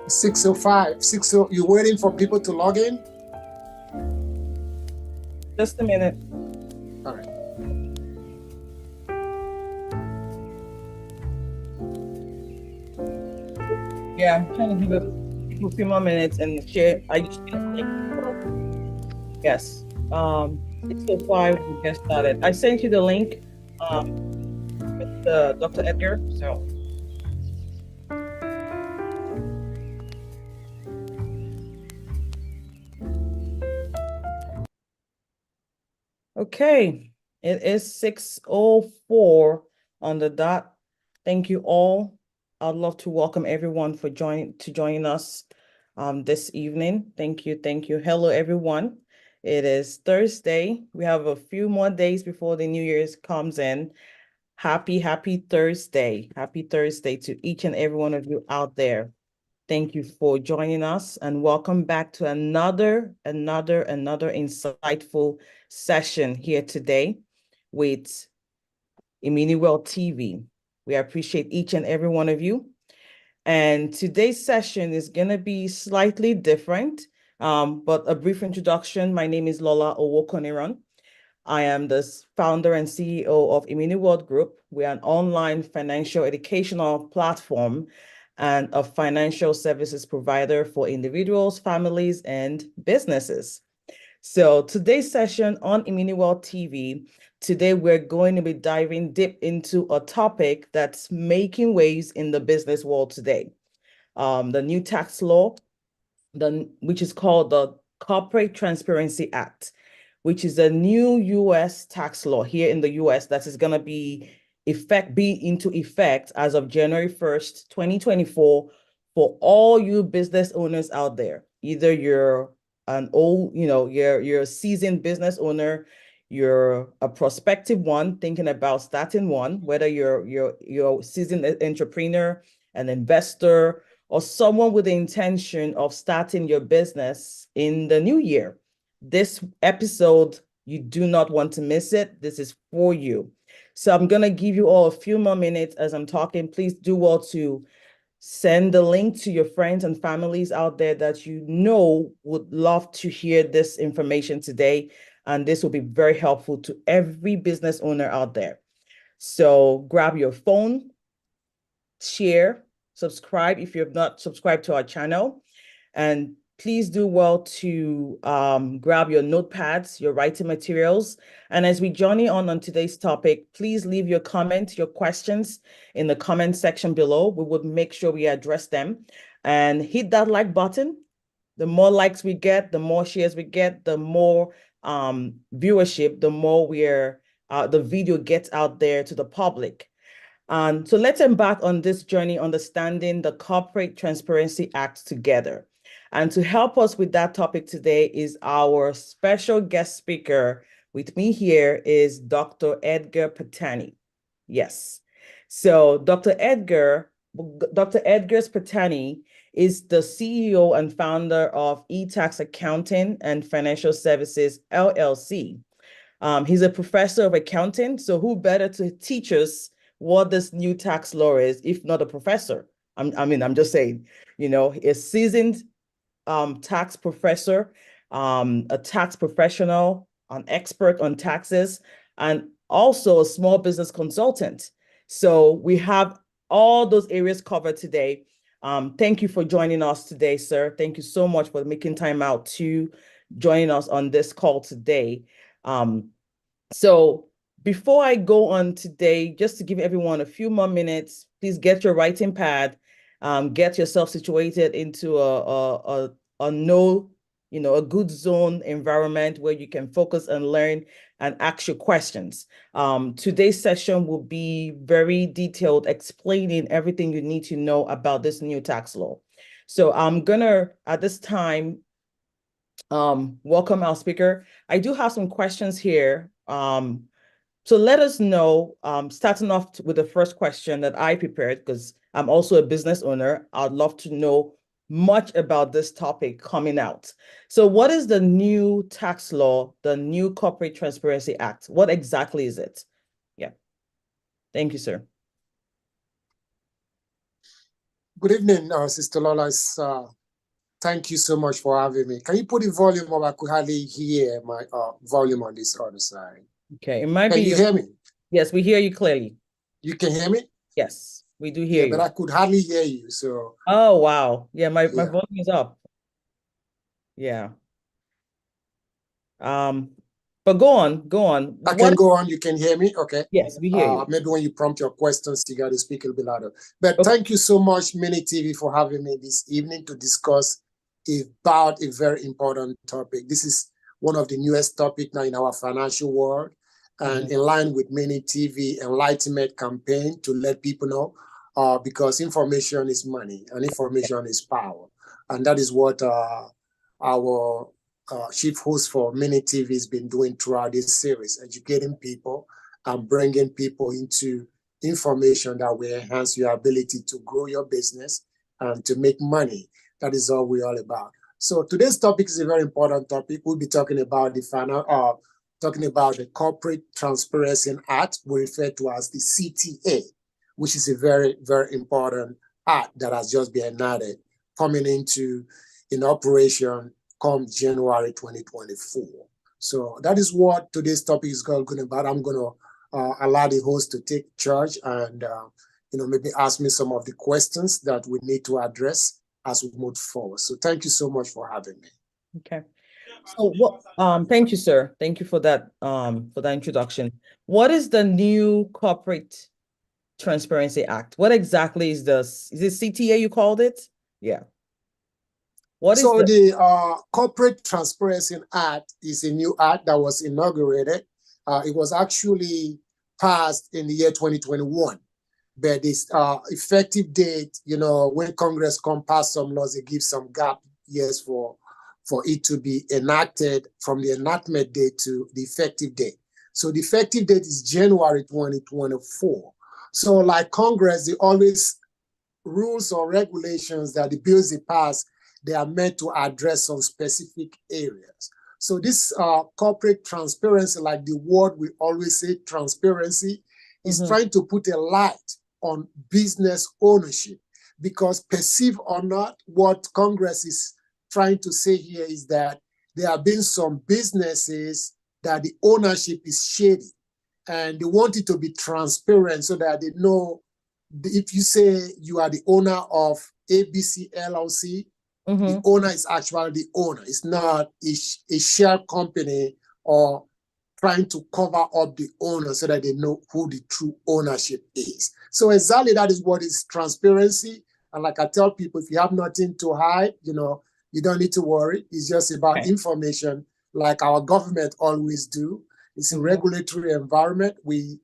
6:05. You're waiting for people to log in? Just a minute. All right. Yeah, I'm trying to give people a few more minutes and share. Yes. 6:05, we get started. I sent you the link with Dr. Edgar. So Okay, it is 6:04 on the dot. Thank you all. I'd love to welcome everyone for joining us this evening. Thank you, thank you. Hello, everyone. It is Thursday. We have a few more days before the New Year's comes in. Happy Thursday. Happy Thursday to each and every one of you out there. Thank you for joining us and welcome back to another insightful session here today with IminiWealthTV. We appreciate each and every one of you. And today's session is going to be slightly different, but a brief introduction. My name is Lola Owokoniran. I am the founder and CEO of IminiWealth Group. We are an online financial educational platform and a financial services provider for individuals, families, and businesses. So today's session on IminiWealthTV, today we're going to be diving deep into a topic that's making waves in the business world today. The new tax law, which is called the Corporate Transparency Act, which is a new US tax law here in the US that is going to be into effect as of January 1st, 2024 for all you business owners out there. Either you're an old, you're a seasoned business owner, you're a prospective one thinking about starting one, whether you're a seasoned entrepreneur, an investor, or someone with the intention of starting your business in the new year. This episode, you do not want to miss it. This is for you. So I'm going to give you all a few more minutes as I'm talking. Please do well to send the link to your friends and families out there that you know would love to hear this information today. And this will be very helpful to every business owner out there. So grab your phone, share, subscribe if you have not subscribed to our channel, and please do well to grab your notepads, your writing materials. And as we journey on today's topic, please leave your comments, your questions in the comment section below. We would make sure we address them. And hit that like button. The more likes we get, the more shares we get, the more viewership, the more the video gets out there to the public. So let's embark on this journey understanding the Corporate Transparency Act together. And to help us with that topic today is our special guest speaker. With me here is Dr. Edgar Patani. Yes. So Dr. Edgar Patani is the CEO and founder of eTax Accounting and Financial Services, LLC. He's a professor of accounting, so who better to teach us what this new tax law is, if not a professor? I'm just saying, a seasoned tax professor, a tax professional, an expert on taxes, and also a small business consultant. So we have all those areas covered today. Thank you for joining us today, sir. Thank you so much for making time out to join us on this call today. So before I go on today, just to give everyone a few more minutes, please get your writing pad, get yourself situated into a good zone environment where you can focus and learn and ask your questions. Today's session will be very detailed, explaining everything you need to know about this new tax law. So I'm gonna, at this time, welcome our speaker. I do have some questions here. So let us know, starting off with the first question that I prepared, because I'm also a business owner. I'd love to know much about this topic coming out. So what is the new tax law, the new Corporate Transparency Act? What exactly is it? Yeah. Thank you, sir. Good evening, Sister Lola. Thank you so much for having me. Can you put the volume up? I could hardly hear my volume on this other side. Okay, it might Can be. you hear me? Yes, we hear you clearly. You can hear me? Yes, we do hear you. But I could hardly hear you. So. Oh wow, yeah, my volume is up. Yeah. But go on. I can go on. You can hear me? Okay. Yes, we hear you. Maybe when you prompt your questions, you got to speak a little bit louder. But thank you so much, IminiTV, for having me this evening to discuss about a very important topic. This is one of the newest topics now in our financial world, and in line with MiniTV enlightenment campaign to let people know, because information is money and information is power. And that is what our chief host for MiniTV has been doing throughout this series, educating people and bringing people into information that will enhance your ability to grow your business and to make money. That is all we're all about. So today's topic is a very important topic. We'll be talking about the Corporate Transparency Act, we refer to as the CTA, which is a very, very important act that has just been enacted, coming into in operation come January 2024. So that is what today's topic is going about. I'm going to allow the host to take charge and maybe ask me some of the questions that we need to address as we move forward. So thank you so much for having me. Okay. So what thank you, sir. Thank you for that introduction. What is the new Corporate Transparency Act? What exactly is this? Is it CTA you called it? Yeah. So the Corporate Transparency Act is a new act that was inaugurated. It was actually passed in the year 2021. But this effective date, when Congress pass some laws, it gives some gap years for it to be enacted from the enactment date to the effective date. So the effective date is January 2024. So like Congress, they always rules or regulations that the bills they pass, they are meant to address some specific areas. So this corporate transparency, like the word we always say, transparency, is trying to put a light on business ownership, because perceive or not, what Congress is trying to say here is that there have been some businesses that the ownership is shady, and they want it to be transparent so that they know if you say you are the owner of ABC LLC, the owner is actually the owner. It's not a share company or trying to cover up the owner so that they know who the true ownership is. So exactly that is what is transparency. And like I tell people, if you have nothing to hide, you don't need to worry. It's just about information, like our government always do. It's a regulatory environment. They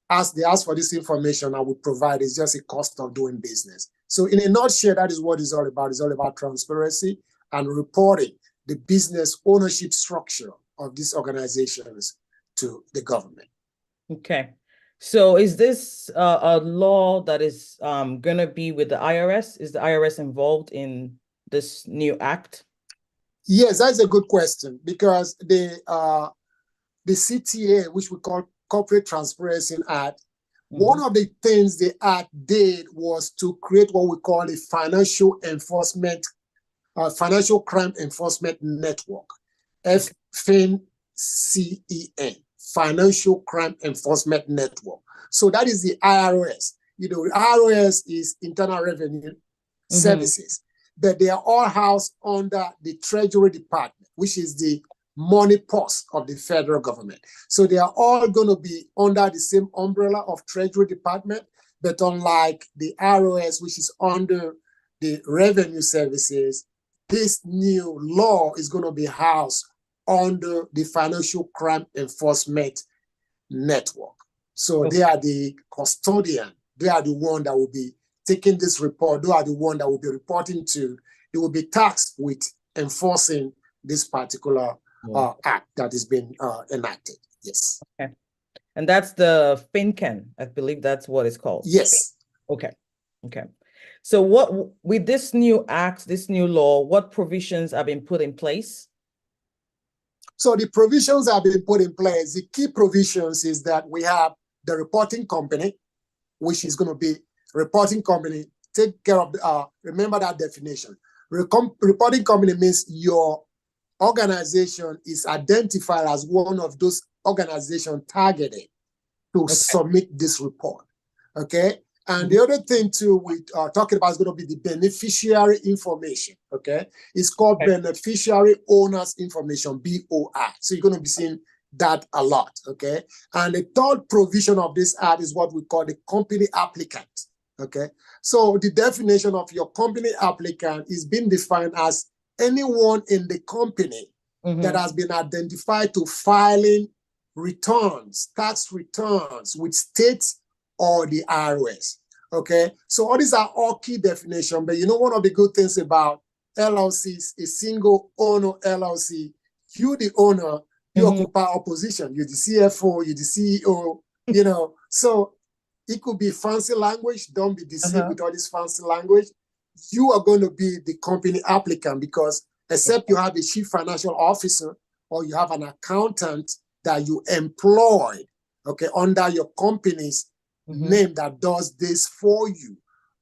ask for this information and we provide. It's just a cost of doing business. So in a nutshell, that is what it's all about. It's all about transparency and reporting the business ownership structure of these organizations to the government. Okay. So is this a law that is going to be with the IRS? Is the IRS involved in this new act? Yes, that's a good question, because the CTA, which we call Corporate Transparency Act, one of the things the act did was to create what we call a financial crime enforcement network, FINCEN, Financial Crime Enforcement Network. So that is the IRS. The IRS is Internal Revenue Services, but they are all housed under the Treasury Department, which is the money purse of the federal government. So they are all going to be under the same umbrella of Treasury Department, but unlike the IRS, which is under the Revenue Services, this new law is going to be housed under the Financial Crime Enforcement Network. So they are the custodian. They are the one that will be taking this report. They are the one that will be reporting to. They will be tasked with enforcing this particular act that has been enacted. Yes. Okay. And that's the FinCEN. I believe that's what it's called. Yes. Okay. Okay. So what, with this new act, this new law, what provisions have been put in place? So the provisions have been put in place. The key provisions is that we have the reporting company, which is going to be reporting company, take care of, remember that definition. Reporting company means your organization is identified as one of those organizations targeted to submit this report, okay? And the other thing too we are talking about is going to be the beneficiary information, okay? It's called beneficiary owners information, BOI. So you're going to be seeing that a lot, okay? And the third provision of this act is what we call the company applicant, okay? So the definition of your company applicant is being defined as anyone in the company that has been identified to filing returns, tax returns with states or the IRS. Okay, so all these are all key definitions, but you know, one of the good things about LLCs, a single owner LLC, you the owner, you occupy opposition. You're the CFO, you're the CEO, you know. So it could be fancy language. Don't be deceived with all this fancy language. You are going to be the company applicant, because except you have a chief financial officer or you have an accountant that you employ, okay, under your company's name that does this for you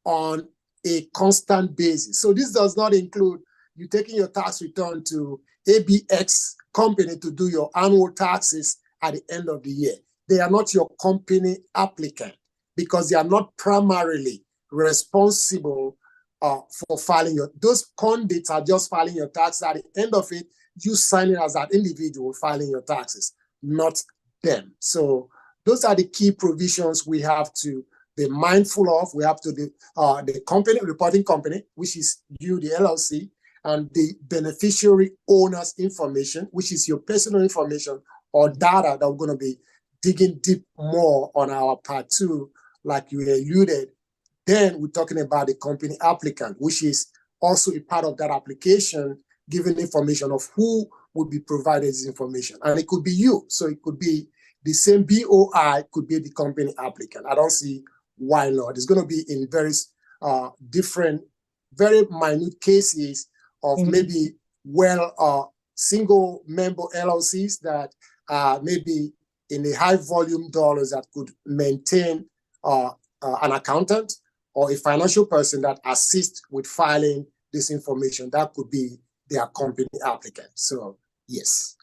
on a constant basis. So this does not include you taking your tax return to ABX company to do your annual taxes at the end of the year. They are not your company applicant, because they are not primarily responsible for filing your, those conduits are just filing your tax. At the end of it, you sign it as an individual filing your taxes, not them. So those are the key provisions we have to be mindful of. We have to the company, reporting company, which is you, the LLC, and the beneficiary owner's information, which is your personal information or data that we're going to be digging deep more on our part 2, like you alluded. Then we're talking about the company applicant, which is also a part of that application, giving information of who would be provided this information. And it could be you. So it could be the same BOI, could be the company applicant. I don't see why not. It's going to be in various different, very minute cases of maybe single member LLCs that maybe in the high volume dollars that could maintain an accountant or a financial person that assists with filing this information. That could be their company applicant. So yes.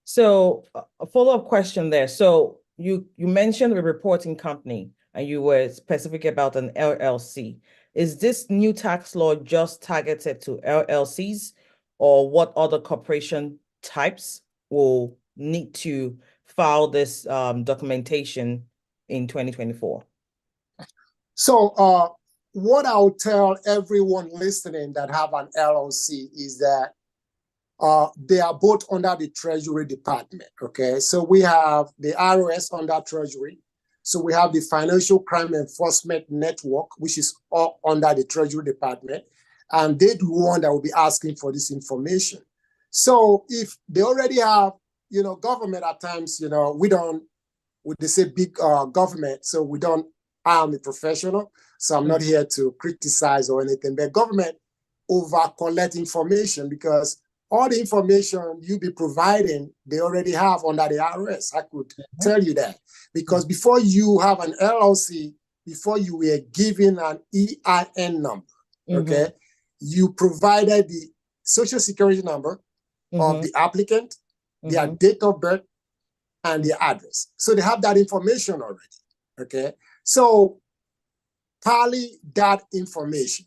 So a follow-up question there. So you mentioned a reporting company and you were specific about an LLC. Is this new tax law just targeted to LLCs, or what other corporation types will need to file this documentation in 2024? So what I'll tell everyone listening that have an LLC is that they are both under the Treasury Department, okay? So we have the IRS under Treasury. So we have the Financial Crime Enforcement Network, which is all under the Treasury Department. And they're the one that will be asking for this information. So if they already have, you know, government at times, you know, they say big government, so we don't, I am a professional, so I'm not here to criticize or anything, but government over-collect information, because all the information you be providing, they already have under the IRS. I could tell you that. Because before you have an LLC, before you were given an EIN number, okay, you provided the social security number of the applicant, their date of birth, and their address. So they have that information already, okay? So tally that information,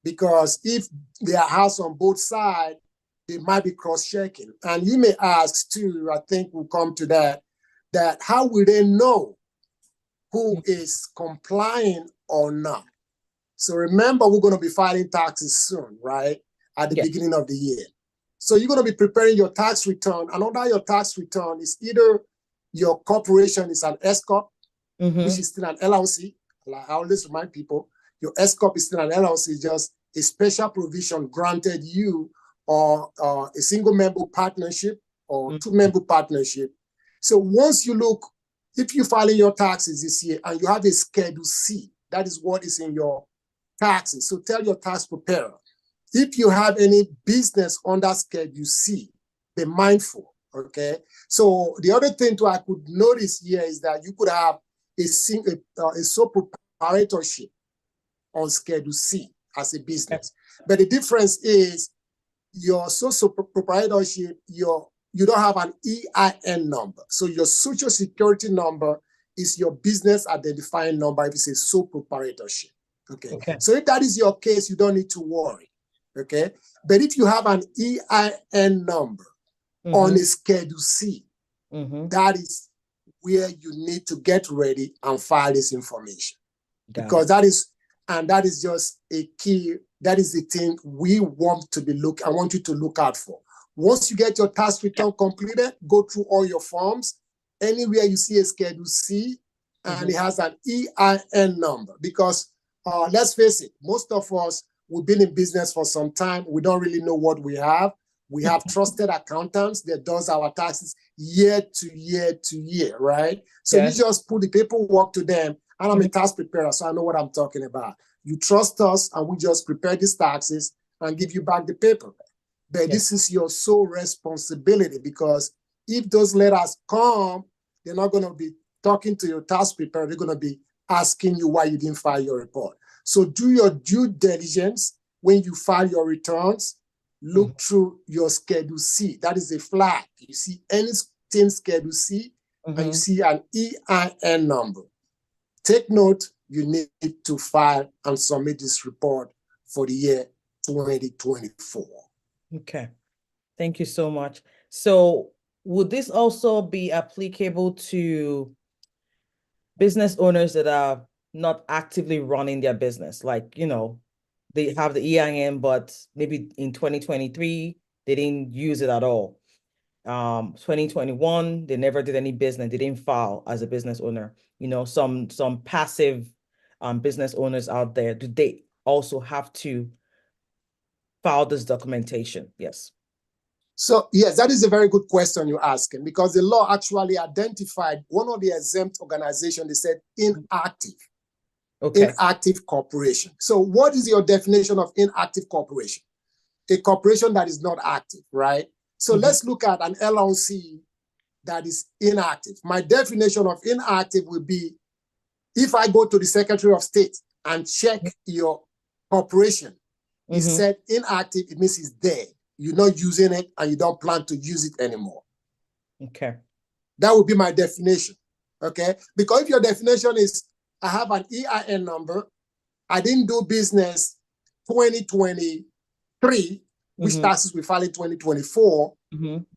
because if they are house on both sides, they might be cross-checking. And you may ask too, I think we'll come to that how will they know who is complying or not? So remember, we're going to be filing taxes soon, right? At the beginning of the year. So you're going to be preparing your tax return, and under your tax return is either your corporation is an S corp, which is still an LLC. Like I always remind people, your S corp is still an LLC, just a special provision granted you, or a single member partnership or two-member partnership. So once you look, if you're filing your taxes this year and you have a Schedule C, that is what is in your taxes. So tell your tax preparer, if you have any business under Schedule C, be mindful, okay? So the other thing too I could notice here is that you could have a sole proprietorship on Schedule C as a business. But the difference is your social proprietorship, you don't have an EIN number. So your social security number is your business identifying number if it's a sole proprietorship. Okay. So if that is your case, you don't need to worry. Okay. But if you have an EIN number on a Schedule C, that is where you need to get ready and file this information. Because that is just a key. That is the thing we want to be I want you to look out for. Once you get your tax return completed, go through all your forms. Anywhere you see a Schedule C, and it has an EIN number, because let's face it, most of us, we've been in business for some time. We don't really know what we have. We have trusted accountants that does our taxes year to year to year, right? So you just put the paperwork to them, and I'm a tax preparer, so I know what I'm talking about. You trust us, and we just prepare these taxes and give you back the paper. But this is your sole responsibility, because if those letters come, they're not going to be talking to your tax preparer. They're going to be asking you why you didn't file your report. So do your due diligence when you file your returns. Look through your Schedule C. That is a flag. You see anything Schedule C, and you see an EIN number. Take note, you need to file and submit this report for the year 2024. Okay. Thank you so much. So would this also be applicable to business owners that are not actively running their business? Like, you know, they have the EIN, but maybe in 2023, they didn't use it at all. 2021, they never did any business. They didn't file as a business owner. You know, some passive business owners out there, do they also have to file this documentation? Yes. So, yes, that is a very good question you're asking, because the law actually identified one of the exempt organizations. They said inactive. Inactive corporation. So what is your definition of inactive corporation? A corporation that is not active, right? So let's look at an LLC that is inactive. My definition of inactive would be, if I go to the Secretary of State and check your corporation, it said inactive, it means it's dead. You're not using it and you don't plan to use it anymore. Okay. That would be my definition, okay? Because if your definition is, I have an EIN number, I didn't do business 2023, which taxes we file in 2024,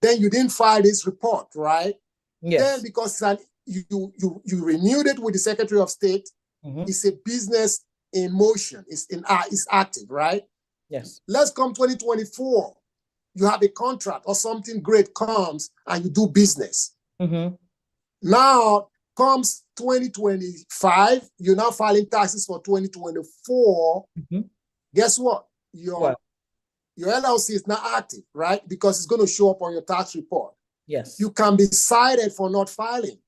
then you didn't file this report, right? Yes. Then because you renewed it with the Secretary of State, it's a business in motion, it's active, right? Yes. Let's come 2024. You have a contract or something great comes and you do business. Now comes 2025, you're now filing taxes for 2024. Guess what? Your LLC is not active, right? Because it's going to show up on your tax report. Yes. You can be cited for not filing.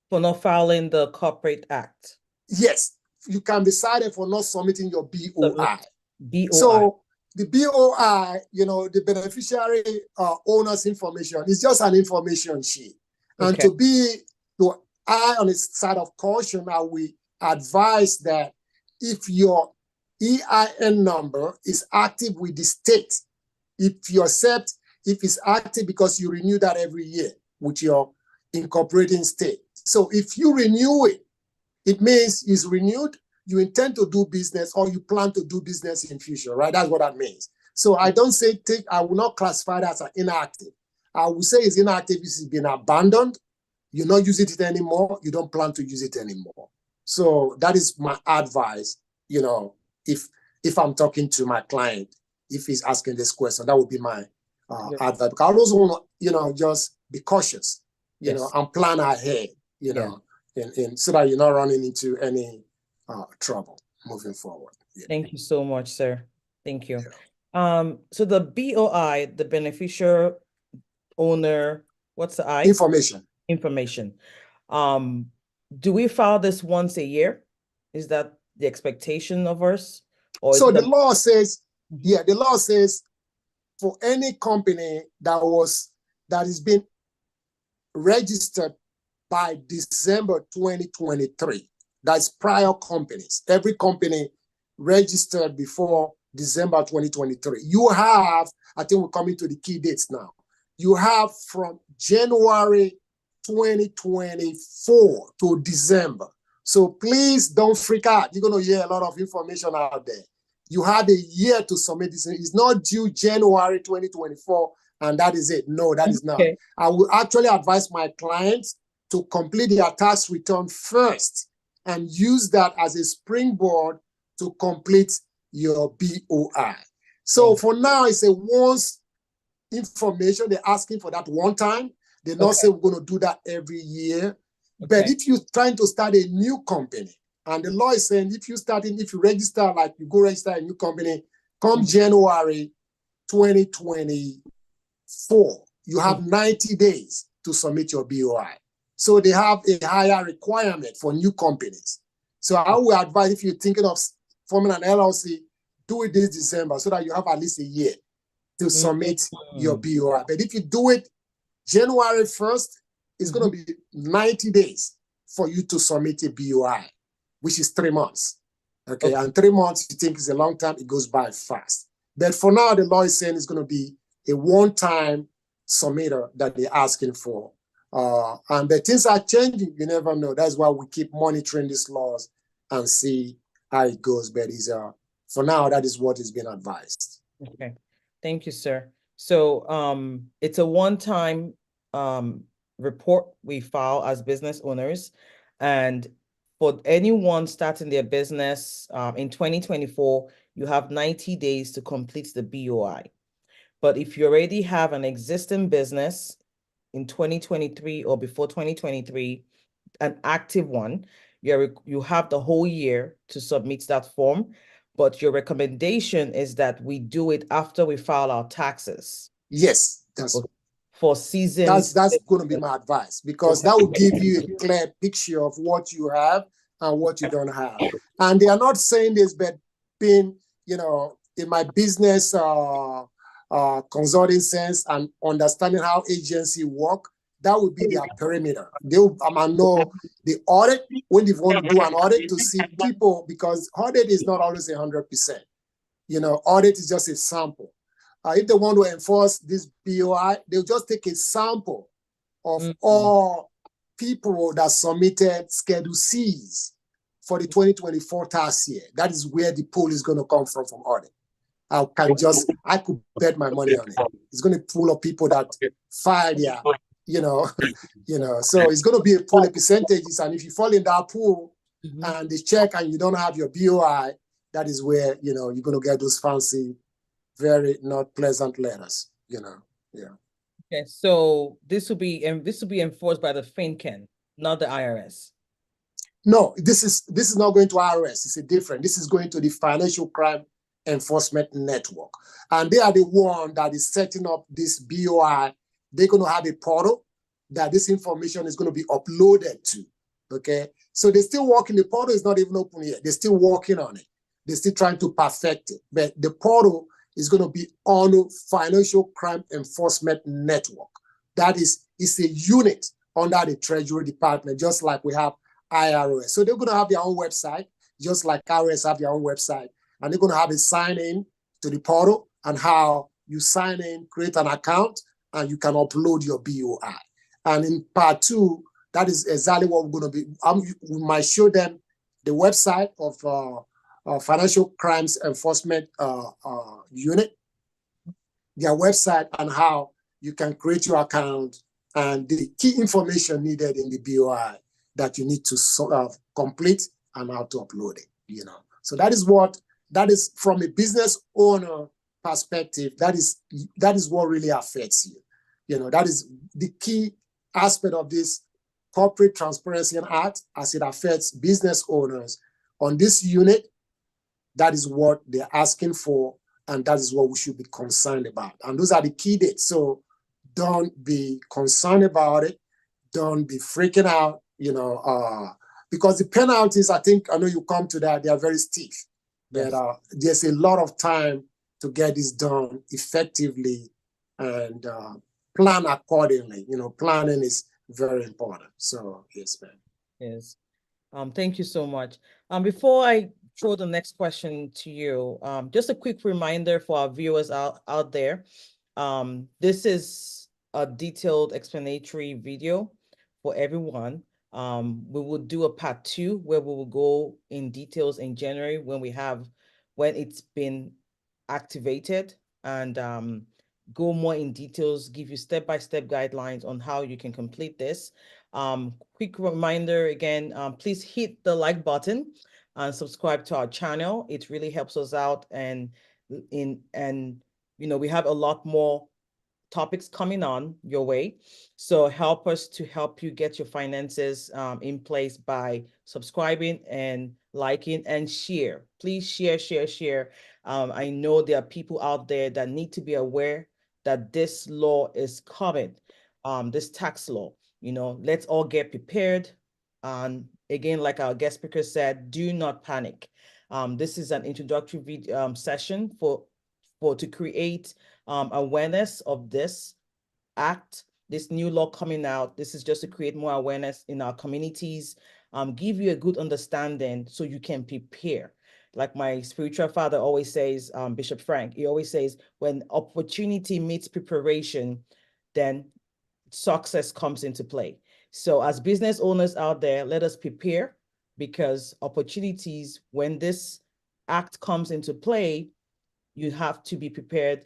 For not filing the Corporate Act. Yes. You can be cited for not submitting your BOI. BOI. So the BOI, you know, the beneficiary owner's information is just an information sheet. And to err on the side of caution, now we advise that if your EIN number is active with the state, if it's active because you renew that every year with your incorporating state. So if you renew it, it means it's renewed, you intend to do business or you plan to do business in future, right? That's what that means. So I don't say I will not classify that as inactive. I will say it's inactive if it's been abandoned, you're not using it anymore, you don't plan to use it anymore. So that is my advice, you know, if I'm talking to my client, if he's asking this question, that would be my advice. Because I also want to, you know, just be cautious, you know, and plan ahead, you know, and so that you're not running into any trouble moving forward. Thank you so much, sir. Thank you. So the BOI, the beneficiary owner, what's the I? Information. Do we file this once a year? Is that the expectation of us? Or so the law says, the law says for any company that is being registered by December 2023, that's prior companies, every company registered before December 2023. You have, I think we're coming to the key dates now. You have from January 2024 to December. So please don't freak out. You're going to hear a lot of information out there. You have a year to submit this. It's not due January 2024, and that is it. No, that is not. I will actually advise my clients to complete their tax return first and use that as a springboard to complete your BOI. So for now, it's a once information. They're asking for that one time. They not say we're going to do that every year. But if you're trying to start a new company, and the law is saying if you register, like you go register a new company, come January 2024, you have 90 days to submit your BOI. So they have a higher requirement for new companies. So I would advise, if you're thinking of forming an LLC, do it this December so that you have at least a year to submit your BOI. But if you do it January 1st, it's going to be 90 days for you to submit a BOI, which is 3 months. Okay, and 3 months you think is a long time, it goes by fast. But for now, the law is saying it's going to be a one-time submitter that they're asking for. And the things are changing, you never know. That's why we keep monitoring these laws and see how it goes. But for now, that is what is being advised. Okay, thank you, sir. So it's a one-time report we file as business owners, and for anyone starting their business in 2024, you have 90 days to complete the BOI. But if you already have an existing business in 2023 or before 2023, an active one, you have the whole year to submit that form. But your recommendation is that we do it after we file our taxes. Yes, that's for seasons. That's going to be my advice, because that will give you a clear picture of what you have and what you don't have. And they are not saying this, but being, in my business consulting sense and understanding how agency work, that would be their perimeter. They will know the audit, when they want to do an audit, to see people, because audit is not always 100%. Audit is just a sample. If they want to enforce this BOI, they'll just take a sample of all people that submitted Schedule Cs for the 2024 tax year. That is where the pool is going to come from audit. I could bet my money on it. It's going to pull up people that filed their, so it's going to be a pool of percentages. And if you fall in that pool and they check and you don't have your BOI, that is where, you're going to get those fancy, very not pleasant letters, Yeah. Okay, so this will be enforced by the FinCEN, not the IRS. No, this is not going to IRS. It's a different. This is going to the Financial Crime Enforcement Network, and they are the one that is setting up this BOI. They're going to have a portal that this information is going to be uploaded to. Okay, so they're still working. The portal is not even open yet. They're still working on it. They're still trying to perfect it, but the portal is going to be on Financial Crime Enforcement Network. It's a unit under the Treasury Department, just like we have IRS. So they're going to have their own website, just like IRS have their own website. And they're going to have a sign-in to the portal, and how you sign in, create an account, and you can upload your BOI. And in part 2, that is exactly what we're going to be. We might show them the website of Financial Crimes Enforcement Unit, their website, and how you can create your account and the key information needed in the BOI that you need to sort of complete and how to upload it. So that is from a business owner perspective. That is what really affects you. That is the key aspect of this Corporate Transparency Act, as it affects business owners on this unit. That is what they're asking for, and that is what we should be concerned about. And those are the key dates. So don't be concerned about it. Don't be freaking out, because the penalties, I know you come to that, they are very stiff. But there's a lot of time to get this done effectively and plan accordingly. Planning is very important. So, yes, ma'am. Yes. Thank you so much. Before I throw the next question to you, just a quick reminder for our viewers out there. This is a detailed explanatory video for everyone. We will do a part 2 where we will go in details in January when it's been activated, and go more in details, give you step-by-step guidelines on how you can complete this. Quick reminder again, please hit the like button and subscribe to our channel. It really helps us out, and we have a lot more topics coming on your way. So help us to help you get your finances in place by subscribing and liking and share. Please share, share, share. I know there are people out there that need to be aware that this law is coming, this tax law. You know, let's all get prepared. And again, like our guest speaker said, do not panic. This is an introductory video, session to create awareness of this act, this new law coming out. This is just to create more awareness in our communities, give you a good understanding so you can prepare. Like my spiritual father always says, Bishop Frank, he always says, when opportunity meets preparation, then success comes into play. So as business owners out there, let us prepare, because opportunities, when this act comes into play, you have to be prepared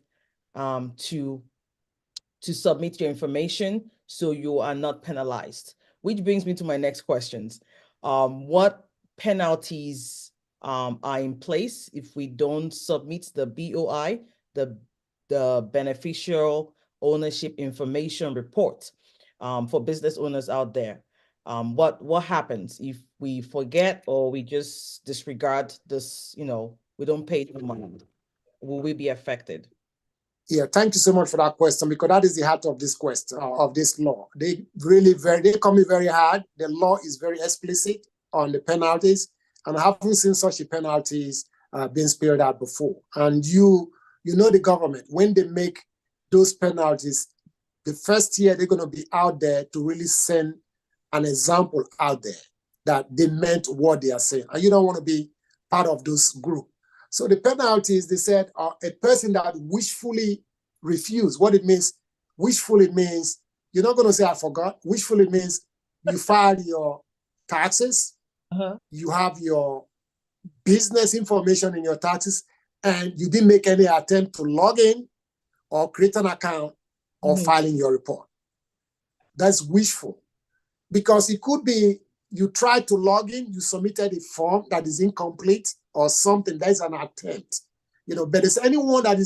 to submit your information so you are not penalized. Which brings me to my next questions. What penalties are in place if we don't submit the BOI, the Beneficial Ownership Information Report, for business owners out there? What happens if we forget or we just disregard this, we don't pay the money? Will we be affected? Yeah, thank you so much for that question, because that is the heart of this question, of this law. They come in very hard. The law is very explicit on the penalties, and I haven't seen such a penalties being spelled out before. And you know the government, when they make those penalties, the first year they're going to be out there to really send an example out there that they meant what they are saying, and you don't want to be part of those group. So the penalties, they said, are a person that wishfully refused. What it means, wishfully means, you're not going to say, I forgot. Wishfully means you filed your taxes, you have your business information in your taxes, and you didn't make any attempt to log in or create an account or filing your report. That's wishful. Because it could be you tried to log in, you submitted a form that is incomplete or something. That is an attempt, but there's anyone that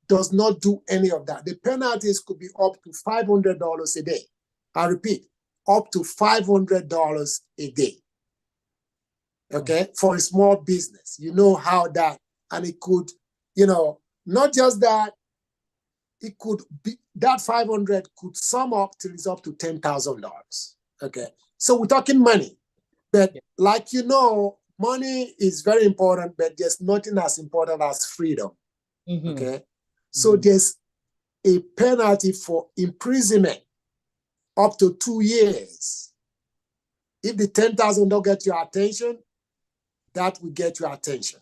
does not do any of that. The penalties could be up to $500 a day. I repeat, up to $500 a day. Okay, for a small business, how that, and it could, not just that, it could be that 500 could sum up till it's up to $10,000. Okay, so we're talking money, but like money is very important, but there's nothing as important as freedom. Okay, so there's a penalty for imprisonment up to 2 years. If the 10,000 don't get your attention, that will get your attention.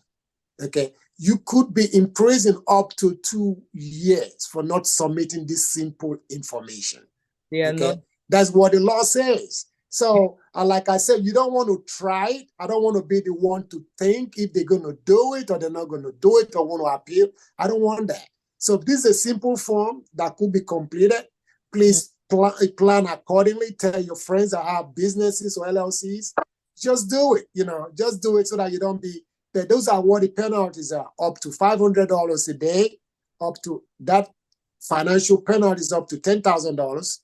Okay, you could be imprisoned up to 2 years for not submitting this simple information. Okay, that's what the law says. So, like I said, you don't want to try it. I don't want to be the one to think if they're going to do it or they're not going to do it or want to appeal. I don't want that. So if this is a simple form that could be completed, please plan accordingly. Tell your friends that have businesses or LLCs. Just do it, just do it so that you don't be, but those are what the penalties are, up to $500 a day, up to that financial penalty is up to $10,000.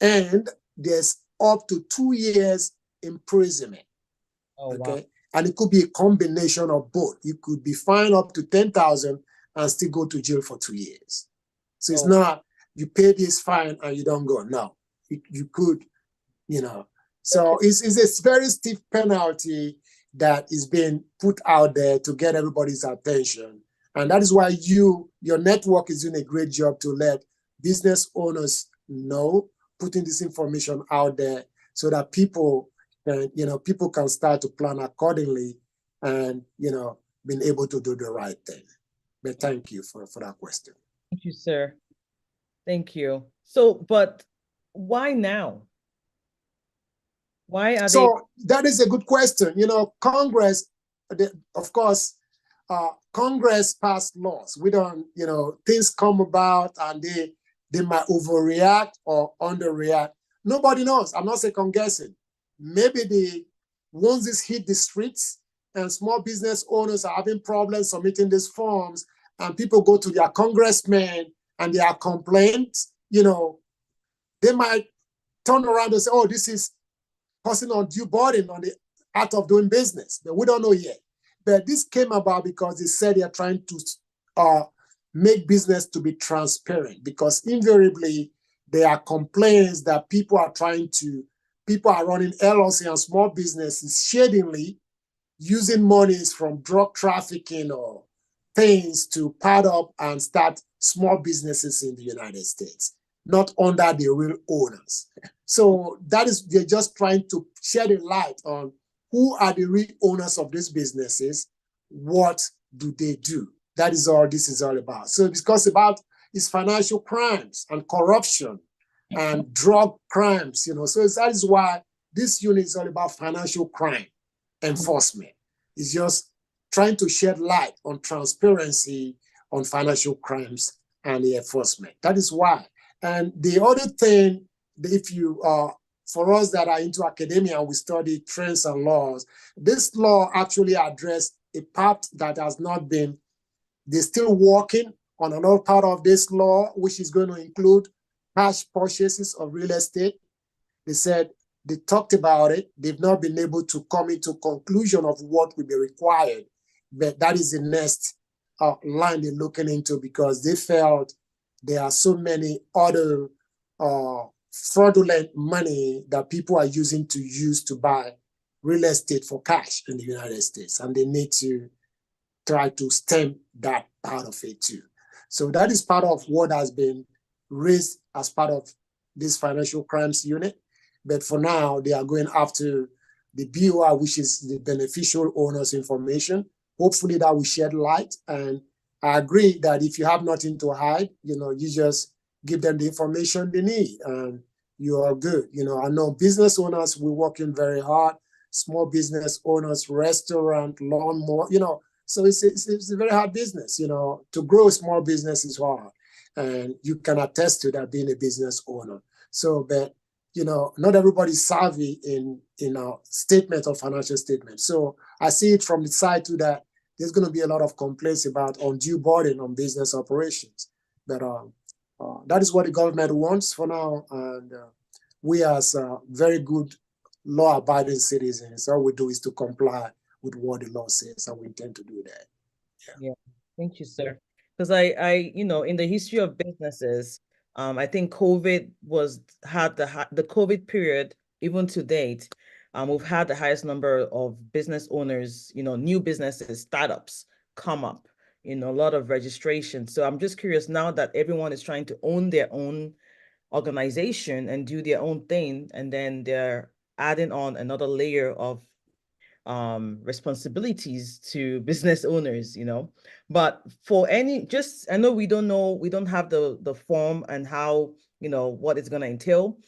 And there's up to 2 years imprisonment. Okay. Wow. And it could be a combination of both. You could be fined up to $10,000 and still go to jail for 2 years. So it's not you pay this fine and you don't go. No, you could, So it's a very stiff penalty that is being put out there to get everybody's attention. And that is why your network is doing a great job to let business owners know, putting this information out there so that people can start to plan accordingly and, being able to do the right thing. But thank you for that question. Thank you, sir. Thank you. So, but why now? Why are so that is a good question. Congress, of course, Congress passed laws. We don't, things come about and they might overreact or underreact. Nobody knows. I'm not second guessing. Maybe once this hit the streets and small business owners are having problems submitting these forms and people go to their congressmen and there are complaints, you know, they might turn around and say, oh, this is causing undue burden on the art of doing business. But we don't know yet. But this came about because they said they're trying to make business to be transparent, because invariably there are complaints that people are running LLC and small businesses shadingly, using monies from drug trafficking or things to pad up and start small businesses in the United States, not under the real owners. So they're just trying to shed a light on who are the real owners of these businesses, what do they do? That is all this is all about. So it's about financial crimes and corruption and drug crimes, you know. So that is why this unit is all about financial crime enforcement. It's just trying to shed light on transparency on financial crimes and the enforcement. That is why. And the other thing, if you for us that are into academia, we study trends and laws, this law actually addressed a part that has not been, they're still working on another part of this law, which is going to include cash purchases of real estate. They said they talked about it. They've not been able to come into conclusion of what will be required. But that is the next line they're looking into, because they felt there are so many other fraudulent money that people are using to buy real estate for cash in the United States. And they need to try to stem that part of it too. So that is part of what has been raised as part of this financial crimes unit. But for now, they are going after the BOI, which is the beneficial owners information. Hopefully that will shed light. And I agree that if you have nothing to hide, you know, you just give them the information they need and you are good. You know, I know business owners, we're working very hard, small business owners, restaurant, lawnmower, you know, so it's a very hard business, you know, to grow a small business is hard. And you can attest to that being a business owner. So, but, you know, not everybody's savvy in a statement or financial statement. So I see it from the side too that there's going to be a lot of complaints about undue burden on business operations. But that is what the government wants for now. And we as very good law-abiding citizens, all we do is to comply with what the law says, and we intend to do that. Yeah. Thank you, sir. Because I, you know, in the history of businesses, I think COVID had the COVID period, even to date, we've had the highest number of business owners, you know, new businesses, startups come up, you know, a lot of registration. So I'm just curious now that everyone is trying to own their own organization and do their own thing, and then they're adding on another layer of responsibilities to business owners, you know. But for any, just, I know we don't have the form and how, you know, what it's going to entail.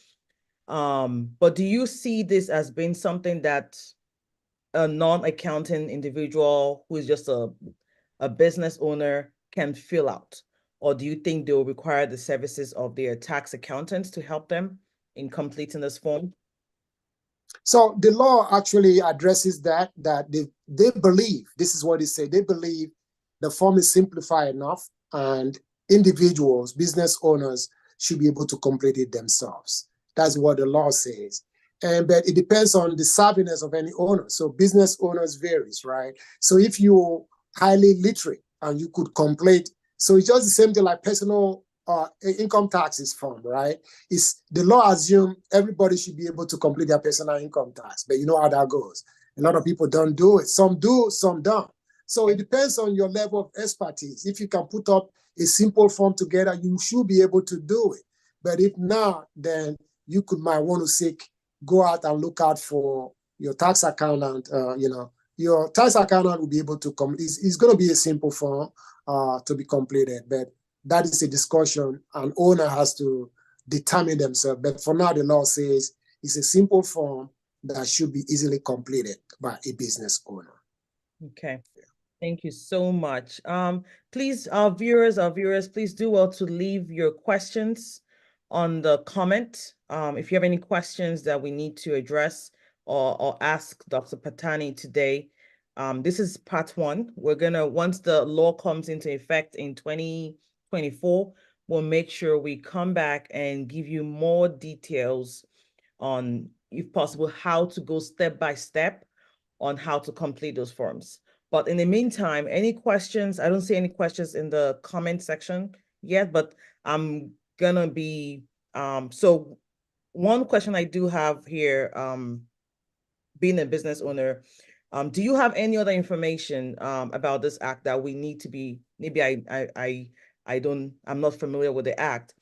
But do you see this as being something that a non-accounting individual who is just a business owner can fill out? Or do you think they will require the services of their tax accountants to help them in completing this form? So the law actually addresses that they believe, this is what they say, they believe the form is simplified enough and individuals, business owners, should be able to complete it themselves. That's what the law says. But it depends on the savviness of any owner. So business owners varies, right? So if you're highly literate and you could complete, so it's just the same thing like personal income taxes form, right? It's the law assumes everybody should be able to complete their personal income tax, but you know how that goes. A lot of people don't do it. Some do, some don't. So it depends on your level of expertise. If you can put up a simple form together, you should be able to do it. But if not, then you might want to go out and look out for your tax accountant. You know, your tax accountant will be able to come. It's going to be a simple form to be completed, but that is a discussion an owner has to determine themselves. But for now, the law says it's a simple form that should be easily completed by a business owner. Okay. Thank you so much. Please, our viewers, please do well to leave your questions on the comment. If you have any questions that we need to address or ask Dr. Patani today, this is part one. We're gonna, once the law comes into effect in 2024, we'll make sure we come back and give you more details on, if possible, how to go step by step on how to complete those forms. But in the meantime, any questions? I don't see any questions in the comment section yet, but I'm gonna be, so one question I do have here, being a business owner, do you have any other information about this act that we need to be, maybe I'm not familiar with the act.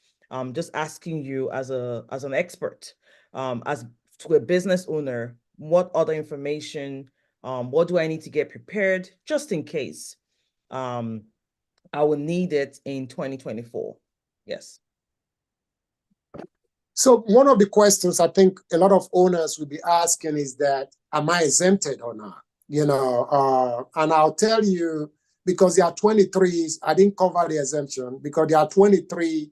Just asking you as an expert, as to a business owner, what other information, what do I need to get prepared just in case I will need it in 2024? Yes. So one of the questions I think a lot of owners will be asking is that, am I exempted or not? And I'll tell you, because there are 23, I didn't cover the exemption, because there are 23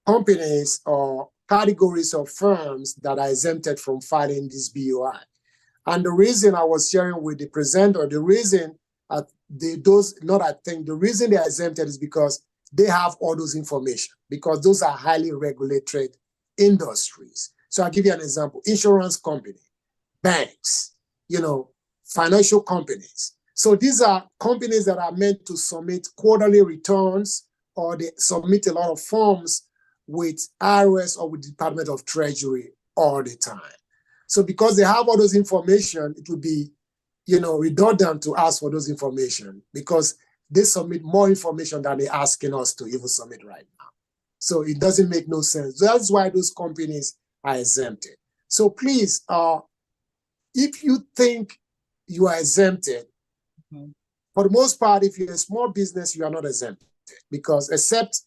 companies or categories of firms that are exempted from filing this BOI. And the reason I was sharing with the presenter, the reason the reason they are exempted is because they have all those information, because those are highly regulated industries. So I'll give you an example: insurance company, banks, financial companies. So these are companies that are meant to submit quarterly returns, or they submit a lot of forms with IRS or with the Department of Treasury all the time. So because they have all those information, it would be, redundant to ask for those information, because they submit more information than they're asking us to even submit right now. So it doesn't make no sense. That's why those companies are exempted. So please, if you think you are exempted, for the most part, if you're a small business, you are not exempted, because except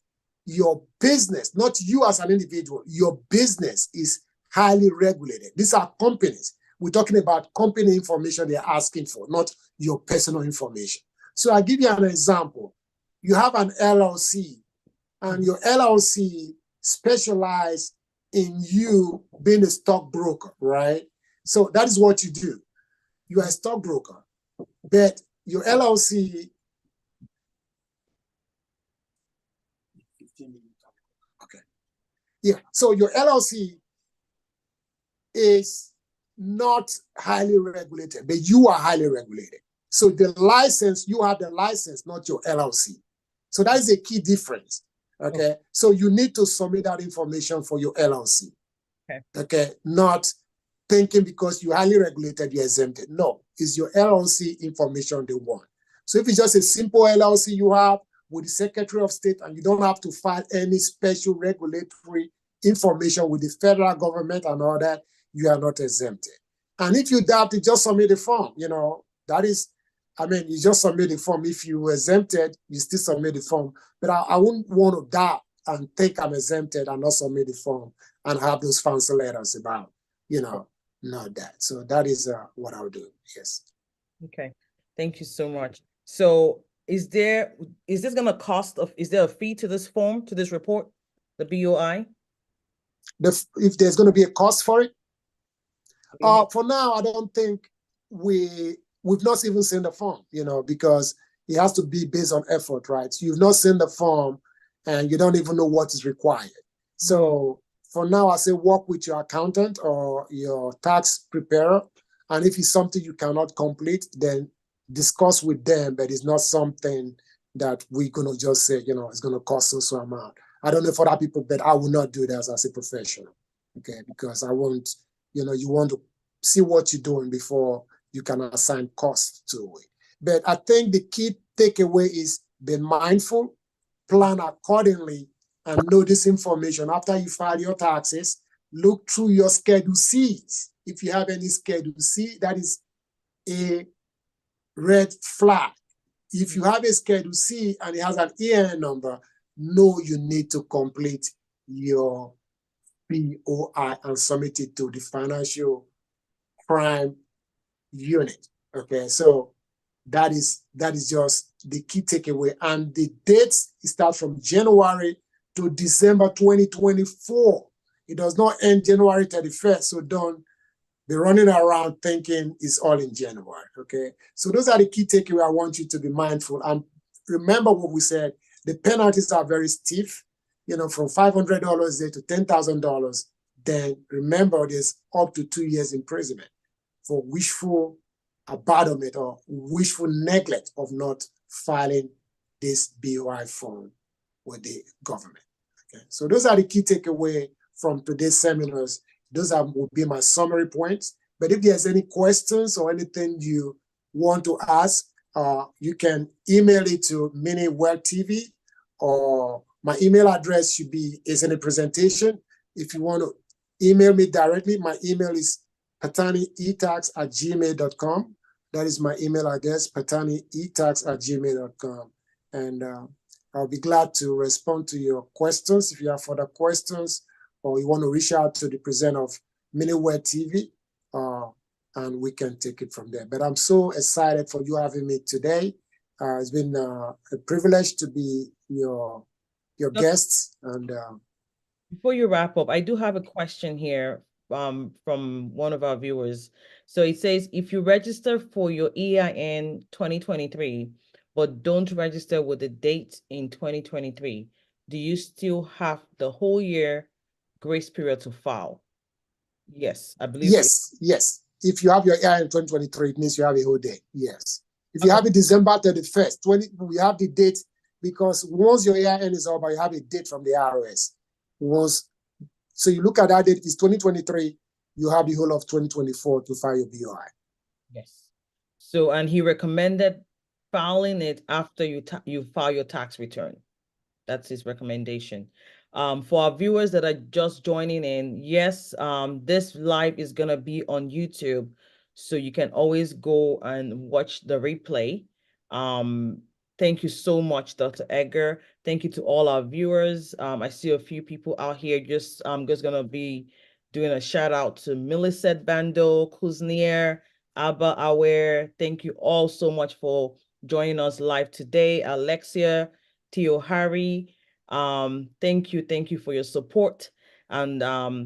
your business, not you as an individual, your business is highly regulated. These are companies. We're talking about company information they're asking for, not your personal information. So I'll give you an example. You have an LLC, and your LLC specializes in you being a stockbroker, right? So that is what you do. You are a stockbroker, but your LLC, okay, yeah. So your LLC is not highly regulated, but you are highly regulated. So the license, you have the license, not your LLC. So that is a key difference. Okay. So you need to submit that information for your LLC. Okay. Not thinking because you're highly regulated, you're exempted. No, it's your LLC information they want. So if it's just a simple LLC you have with the Secretary of State, and you don't have to file any special regulatory information with the federal government and all that, you are not exempted. And if you doubt it, just submit the form. That is, you just submit the form. If you were exempted, you still submit the form. But I wouldn't want to doubt and think I'm exempted and not submit the form and have those fancy letters about, not that. So that is what I'll do. Yes. Okay. Thank you so much. So is this going to cost is there a fee to this form, to this report, the BOI? If there's going to be a cost for it? For now, I don't think we've not even seen the form, because it has to be based on effort, right? So you've not seen the form and you don't even know what is required. So for now, I say work with your accountant or your tax preparer. And if it's something you cannot complete, then discuss with them, but it's not something that we're going to just say, it's going to cost us so amount. I don't know for other people, but I will not do that as a professional, okay? Because I won't, you want to see what you're doing before you can assign cost to it. But I think the key takeaway is be mindful, plan accordingly, and know this information. After you file your taxes, look through your Schedule C's. If you have any Schedule C, that is a red flag. If you have a Schedule C and it has an EIN number, know you need to complete your BOI and submit it to the Financial Crime Unit. Okay, so that is just the key takeaway. And the dates start from January to December 2024. It does not end January 31st, so don't be running around thinking it's all in January, okay? So those are the key takeaways I want you to be mindful. And remember what we said, the penalties are very stiff. from $500 there to $10,000, then remember there's up to 2 years imprisonment for wishful abandonment or wishful neglect of not filing this BOI form with the government. Okay, so those are the key takeaway from today's seminars. Those will be my summary points. But if there's any questions or anything you want to ask, you can email it to IminiWealthTV, or my email address is in the presentation. If you want to email me directly, my email is patanietax@gmail.com. That is my email address, patanietax@gmail.com. And I'll be glad to respond to your questions. If you have further questions or you want to reach out to the presenter of IminiWealthTV, and we can take it from there. But I'm so excited for you having me today. It's been a privilege to be your guest. And before you wrap up, I do have a question here from one of our viewers. So it says, if you register for your EIN 2023, but don't register with the date in 2023, do you still have the whole year grace period to file? Yes, I believe. Yes. If you have your EIN 2023, it means you have a whole day. Yes. If you have it December 31st, we have the date, because once your EIN is over, you have a date from the IRS. So you look at that date, it's 2023, you have the whole of 2024 to file your BOI. Yes. So, and he recommended filing it after you file your tax return. That's his recommendation. For our viewers that are just joining in, yes, this live is going to be on YouTube, so you can always go and watch the replay. Thank you so much, Dr. Edgar. Thank you to all our viewers. I see a few people out here. I'm just going to be doing a shout out to Millicent Bando, Kuznier, Abba Aware. Thank you all so much for joining us live today. Alexia, Tio Harry, thank you for your support, and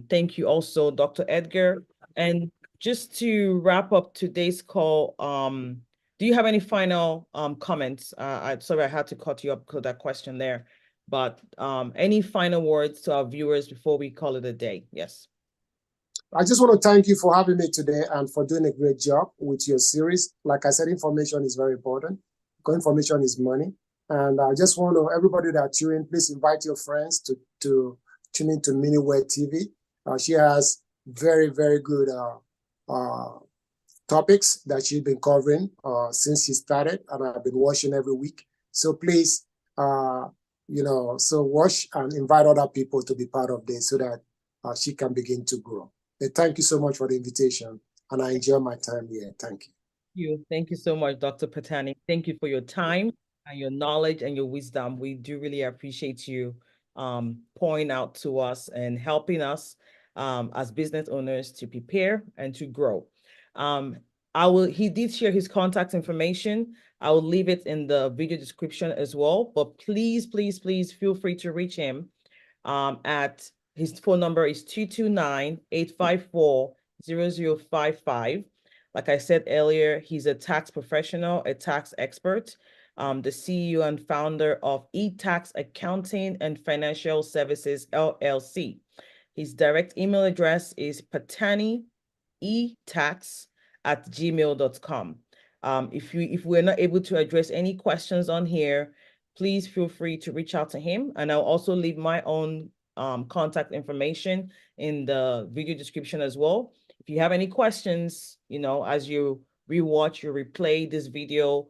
thank you also, Dr. Edgar. And just to wrap up today's call, do you have any final comments? Sorry, I had to cut you up because of that question there, but any final words to our viewers before we call it a day? Yes. I just want to thank you for having me today and for doing a great job with your series. Like I said, information is very important because information is money. And I just want to, everybody that tune in, please invite your friends to tune into IminiWealthTV. She has very, very good topics that she's been covering since she started, and I've been watching every week. So please, watch and invite other people to be part of this so that she can begin to grow. And thank you so much for the invitation, and I enjoy my time here. Thank you. Thank you so much, Dr. Patani. Thank you for your time and your knowledge and your wisdom. We do really appreciate you pouring out to us and helping us as business owners to prepare and to grow. He did share his contact information. I will leave it in the video description as well, but please feel free to reach him at his phone number is 229-854-0055. Like I said earlier, he's a tax professional, a tax expert, the CEO and founder of eTax Accounting and Financial Services, LLC. His direct email address is patanietax@gmail.com. If we're not able to address any questions on here, please feel free to reach out to him. And I'll also leave my own contact information in the video description as well. If you have any questions, as you rewatch, you replay this video,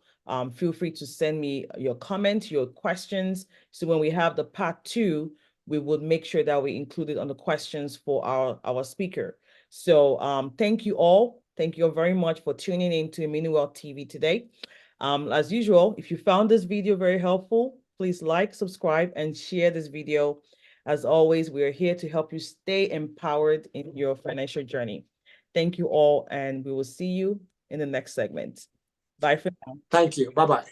feel free to send me your comments, your questions. So when we have the part 2, we would make sure that we include it on the questions for our speaker. So thank you all. Thank you all very much for tuning in to IminiWealthTV today. As usual, if you found this video very helpful, please like, subscribe, and share this video. As always, we are here to help you stay empowered in your financial journey. Thank you all, and we will see you in the next segment. Bye for now. Thank you. Bye-bye.